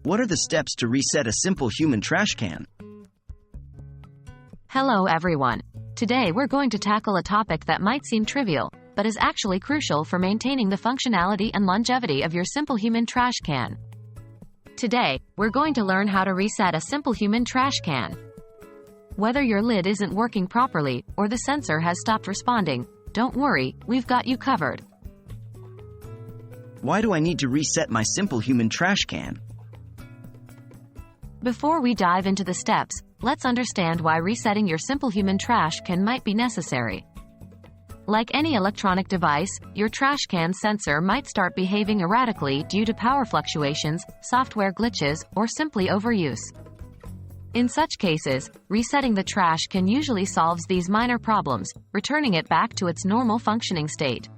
What are the steps to reset a Simplehuman trash can? Hello everyone. Today we're going to tackle a topic that might seem trivial, but is actually crucial for maintaining the functionality and longevity of your Simplehuman trash can. Today, we're going to learn how to reset a Simplehuman trash can. Whether your lid isn't working properly, or the sensor has stopped responding, don't worry, we've got you covered. Why do I need to reset my Simplehuman trash can? Before we dive into the steps, let's understand why resetting your Simplehuman trash can might be necessary. Like any electronic device, your trash can sensor might start behaving erratically due to power fluctuations, software glitches, or simply overuse. In such cases, resetting the trash can usually solves these minor problems, returning it back to its normal functioning state.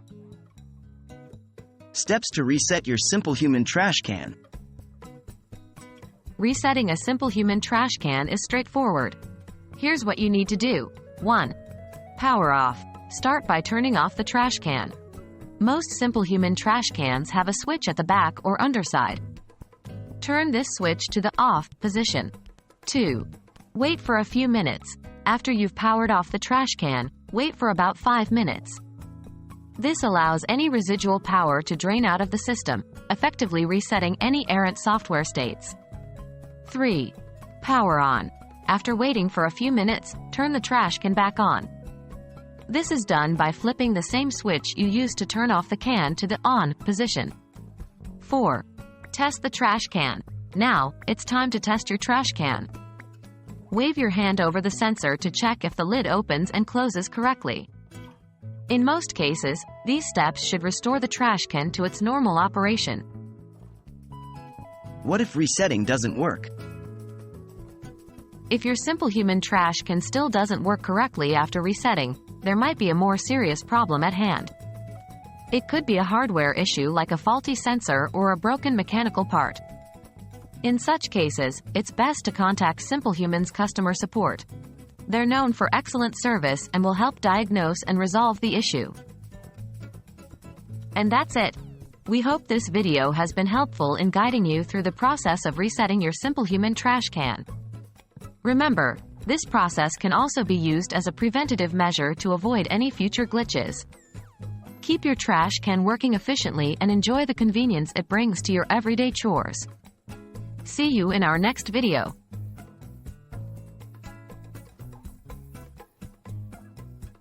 Steps to reset your Simplehuman trash can. Resetting a Simplehuman trash can is straightforward. Here's what you need to do. 1. Power off. Start by turning off the trash can. Most Simplehuman trash cans have a switch at the back or underside. Turn this switch to the off position. 2. Wait for a few minutes. After you've powered off the trash can, wait for about 5 minutes. This allows any residual power to drain out of the system, effectively resetting any errant software states. 3. Power on. After waiting for a few minutes, turn the trash can back on. This is done by flipping the same switch you used to turn off the can to the on position. 4. Test the trash can. Now, it's time to test your trash can. Wave your hand over the sensor to check if the lid opens and closes correctly. In most cases, these steps should restore the trash can to its normal operation. What if resetting doesn't work? If your Simplehuman trash can still doesn't work correctly after resetting, there might be a more serious problem at hand. It could be a hardware issue like a faulty sensor or a broken mechanical part. In such cases, it's best to contact Simplehuman's customer support. They're known for excellent service and will help diagnose and resolve the issue. And that's it. We hope this video has been helpful in guiding you through the process of resetting your Simplehuman trash can. Remember, this process can also be used as a preventative measure to avoid any future glitches. Keep your trash can working efficiently and enjoy the convenience it brings to your everyday chores. See you in our next video.